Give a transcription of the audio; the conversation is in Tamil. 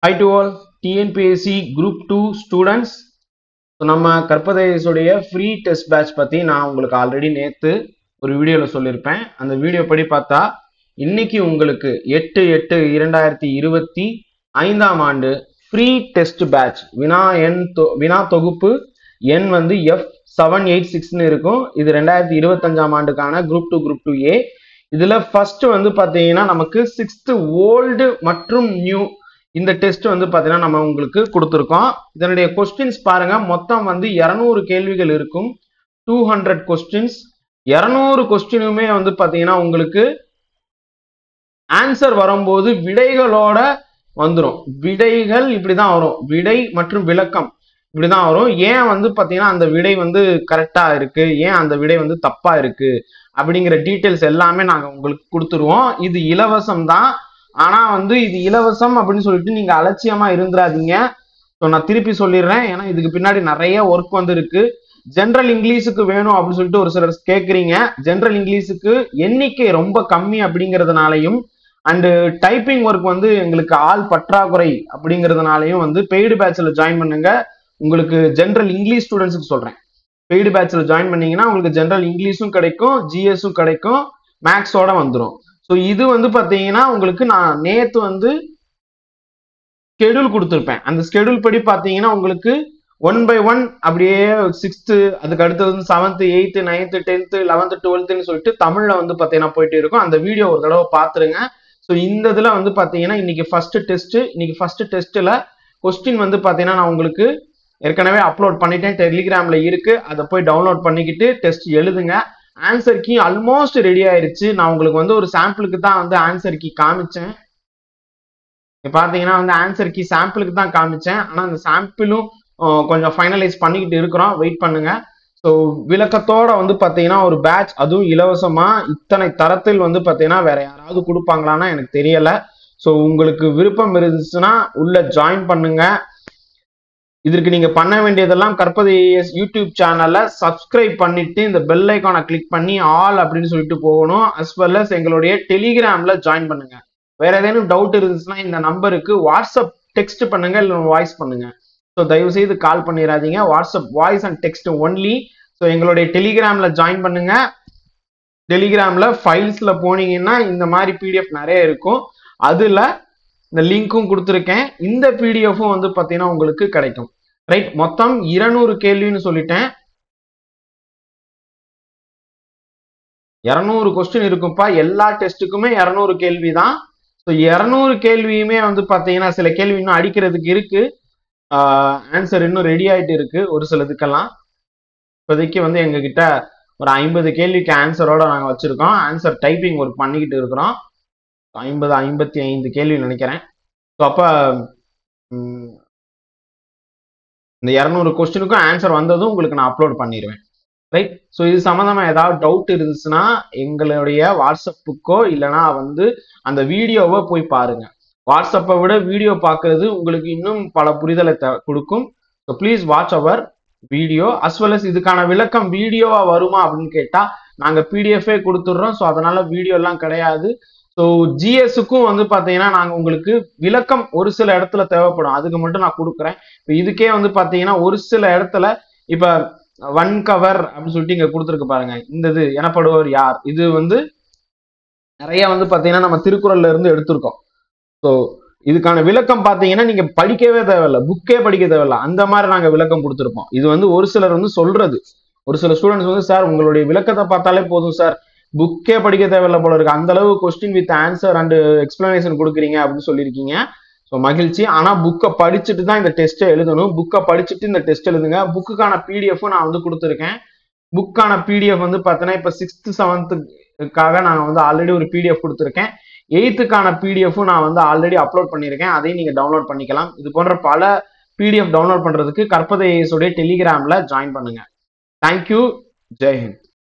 Hi to all TNPSC Group 2 students. So நம்ம கற்பதேசோடைய ஃப்ரீ டெஸ்ட் பேட்ச் பற்றி நான் உங்களுக்கு ஆல்ரெடி நேற்று ஒரு வீடியோவில் சொல்லியிருப்பேன். அந்த வீடியோ படி பார்த்தா இன்னைக்கு உங்களுக்கு 8/8/2025 ஆண்டு ஃப்ரீ டெஸ்ட் பேட்ச் வினா தொகுப்பு எண் வந்து F786ன்னு இருக்கும். இது 2025 ஆண்டுக்கான குரூப் 2A. இதில் ஃபர்ஸ்ட் வந்து பார்த்தீங்கன்னா நமக்கு 6th ஓல்டு மற்றும் நியூ இந்த டெஸ்ட் வந்து பார்த்தீங்கன்னா நம்ம உங்களுக்கு கொடுத்துருக்கோம். இதனுடைய கொஸ்டின்ஸ் பாருங்க, மொத்தம் வந்து 200 கேள்விகள் இருக்கும். 200 கொஸ்டின்ஸ். 200 கொஸ்டினுமே வந்து பார்த்தீங்கன்னா உங்களுக்கு ஆன்சர் வரும்போது விடைகளோட வந்துடும். விடைகள் இப்படிதான் வரும், விடை மற்றும் விளக்கம் இப்படிதான் வரும். ஏன் வந்து பார்த்தீங்கன்னா அந்த விடை வந்து கரெக்டா இருக்கு, ஏன் அந்த விடை வந்து தப்பா இருக்கு அப்படிங்கிற டீட்டெயில்ஸ் எல்லாமே நாங்கள் உங்களுக்கு கொடுத்துருவோம். இது இலவசம் தான். ஆனா வந்து இது இலவசம் அப்படின்னு சொல்லிட்டு நீங்க அலட்சியமா இருந்துடாதீங்க. ஸோ நான் திருப்பி சொல்லிடுறேன், ஏன்னா இதுக்கு பின்னாடி நிறைய ஒர்க் வந்து இருக்கு. ஜென்ரல் இங்கிலீஷுக்கு வேணும் அப்படின்னு சொல்லிட்டு ஒரு சிலர் கேட்குறீங்க. ஜென்ரல் இங்கிலீஷுக்கு எண்ணிக்கை ரொம்ப கம்மி அப்படிங்கிறதுனாலையும் அண்டு டைப்பிங் ஒர்க் வந்து எங்களுக்கு ஆள் பற்றாக்குறை அப்படிங்கிறதுனாலையும் வந்து பெய்டு பேட்சில் ஜாயின் பண்ணுங்க. உங்களுக்கு ஜென்ரல் இங்கிலீஷ் ஸ்டூடெண்ட்ஸுக்கு சொல்றேன், பெய்டு பேட்சில் ஜாயின் பண்ணீங்கன்னா உங்களுக்கு ஜென்ரல் இங்கிலீஷும் கிடைக்கும், ஜிஎஸும் கிடைக்கும், மேக்ஸோட வந்துடும். ஸோ இது வந்து பார்த்தீங்கன்னா உங்களுக்கு நான் நேற்று வந்து ஸ்கெடியூல் கொடுத்துருப்பேன். அந்த ஸ்கெடியூல் படி பார்த்தீங்கன்னா உங்களுக்கு 1 by 1 அப்படியே 6th, அதுக்கு அடுத்தது வந்து 7th 8th 9th 10th 11th 12th சொல்லிட்டு தமிழ்ல வந்து பார்த்தீங்கன்னா போயிட்டு இருக்கும். அந்த வீடியோ ஒரு தடவை பார்த்துருங்க. ஸோ இந்த இதில் வந்து பார்த்தீங்கன்னா இன்னைக்கு ஃபர்ஸ்ட் டெஸ்ட்டில் கொஸ்டின் வந்து பார்த்தீங்கன்னா நான் உங்களுக்கு ஏற்கனவே அப்லோட் பண்ணிட்டேன், டெலிகிராம்ல இருக்கு. அதை போய் டவுன்லோட் பண்ணிக்கிட்டு டெஸ்ட் எழுதுங்க. ஆன்சர் கீ ஆல்மோஸ்ட் ரெடி ஆயிருச்சு. நான் உங்களுக்கு வந்து ஒரு சாம்பிளுக்கு தான் வந்து ஆன்சர் கீ காமிச்சேன். பாத்தீங்கன்னா வந்து ஆன்சர் கீ சாம்பிளுக்கு தான் காமிச்சேன். ஆனா அந்த சாம்பிளும் கொஞ்சம் ஃபைனலைஸ் பண்ணிக்கிட்டு இருக்கிறோம், வெயிட் பண்ணுங்க. ஸோ விளக்கத்தோட வந்து பாத்தீங்கன்னா ஒரு பேட்ச், அதுவும் இலவசமா இத்தனை தரத்தில் வந்து பாத்தீங்கன்னா வேற யாராவது கொடுப்பாங்களான்னா எனக்கு தெரியல. ஸோ உங்களுக்கு விருப்பம் இருந்துச்சுன்னா உள்ள ஜாயின் பண்ணுங்க. இதற்கு நீங்க பண்ண வேண்டியதெல்லாம் கற்பது ஏஎஸ் யூடியூப் சேனலை சப்ஸ்கிரைப் பண்ணிட்டு இந்த பெல் ஐக்கானை கிளிக் பண்ணி ஆல் அப்படின்னு சொல்லிட்டு போகணும். அஸ் வெல் அஸ் எங்களுடைய டெலிகிராம்ல ஜாயின் பண்ணுங்க. வேற ஏதேனும் டவுட் இருந்துச்சுன்னா இந்த நம்பருக்கு வாட்ஸ்அப் டெக்ஸ்ட் பண்ணுங்க, இல்லை வாய்ஸ் பண்ணுங்க. ஸோ தயவு செய்து கால் பண்ணிடாதீங்க, WhatsApp voice and text only. So எங்களுடைய டெலிகிராம்ல ஜாயின் பண்ணுங்க. டெலிகிராம்ல ஃபைல்ஸ்ல போனீங்கன்னா இந்த மாதிரி பிடிஎஃப் நிறைய இருக்கும். அதுல இந்த லிங்க்கும் கொடுத்துருக்கேன். இந்த பிடிஎஃப்பும் வந்து பார்த்தீங்கன்னா உங்களுக்கு கிடைக்கும். ரைட், மொத்தம் 200 கேள்வின்னு சொல்லிட்டேன். 200 கொஸ்டின் இருக்கும்பா. எல்லா டெஸ்ட்டுக்குமே 200 கேள்வி தான். ஸோ 200 கேள்வியுமே வந்து பார்த்தீங்கன்னா சில கேள்வி இன்னும் அடிக்கிறதுக்கு இருக்கு, ஆன்சர் இன்னும் ரெடி ஆயிட்டு இருக்கு ஒரு சிலதுக்கெல்லாம். இப்போதைக்கு வந்து எங்ககிட்ட ஒரு 50 கேள்விக்கு ஆன்சரோட நாங்கள் வச்சிருக்கோம். ஆன்சர் டைப்பிங் ஒர்க் பண்ணிக்கிட்டு இருக்கிறோம். 55 கேள்வி நினைக்கிறேன். ஸோ அப்போ இந்த 200 கொஸ்டினுக்கும் ஆன்சர் வந்ததும் உங்களுக்கு நான் அப்லோட் பண்ணிடுவேன். ரைட். ஸோ இது சம்மந்தமா ஏதாவது டவுட் இருந்துச்சுன்னா எங்களுடைய வாட்ஸ்அப்புக்கோ இல்லைனா வந்து அந்த வீடியோவை போய் பாருங்க. வாட்ஸ்அப்பை விட வீடியோ பார்க்கறது உங்களுக்கு இன்னும் பல புரிதலை கொடுக்கும். So please watch our video. As well as இதுக்கான விளக்கம் வீடியோவா வருமா அப்படின்னு கேட்டா நாங்கள் பிடிஎஃபே கொடுத்துட்றோம். ஸோ அதனால வீடியோ எல்லாம் கிடையாது. ஸோ ஜிஎஸ்க்கும் வந்து பார்த்தீங்கன்னா நாங்கள் உங்களுக்கு விளக்கம் ஒரு சில இடத்துல தேவைப்படும், அதுக்கு மட்டும் நான் கொடுக்குறேன். இப்போ இதுக்கே வந்து பார்த்தீங்கன்னா ஒரு சில இடத்துல இப்போ ஒன் கவர் அப்படின்னு சொல்லிட்டு இங்க கொடுத்துருக்கு பாருங்க. இந்த இது எனப்படுவர் யார், இது வந்து நிறைய வந்து பார்த்தீங்கன்னா நம்ம திருக்குறள்ல இருந்து எடுத்திருக்கோம். ஸோ இதுக்கான விளக்கம் பார்த்தீங்கன்னா நீங்க படிக்கவே தேவையில்லை, புக்கே படிக்க தேவையில்லை, அந்த மாதிரி நாங்கள் விளக்கம் கொடுத்துருப்போம். இது வந்து ஒரு சிலர் வந்து சொல்றது, ஒரு சில ஸ்டூடெண்ட்ஸ் வந்து சார் உங்களுடைய விளக்கத்தை பார்த்தாலே போதும் சார், புக்கே படிக்க தேவையில்லை போல இருக்கு, அந்த அளவு question with answer and explanation கொடுக்குறீங்க அப்படின்னு சொல்லியிருக்கீங்க. ஸோ மகிழ்ச்சி. ஆனால் புக்கை படிச்சுட்டு தான் இந்த டெஸ்ட்டை எழுதணும். புக்கை படிச்சுட்டு இந்த டெஸ்ட் எழுதுங்க. புக்குக்கான பிடிஎஃப் நான் வந்து கொடுத்துருக்கேன். புக்கான பிடிஎஃப் வந்து பார்த்தீங்கன்னா இப்போ 6th 7th நான் வந்து ஆல்ரெடி ஒரு பிடிஎஃப் கொடுத்துருக்கேன். 8th பிடிஎஃப்பும் நான் வந்து ஆல்ரெடி அப்லோட் பண்ணியிருக்கேன், அதையும் நீங்கள் டவுன்லோட் பண்ணிக்கலாம். இது போன்ற பல பிடிஎஃப் டவுன்லோட் பண்ணுறதுக்கு கற்பது ஏஎஸ் உடைய டெலிகிராமில் ஜாயின் பண்ணுங்க. தேங்க்யூ. ஜெய் ஹிந்த்.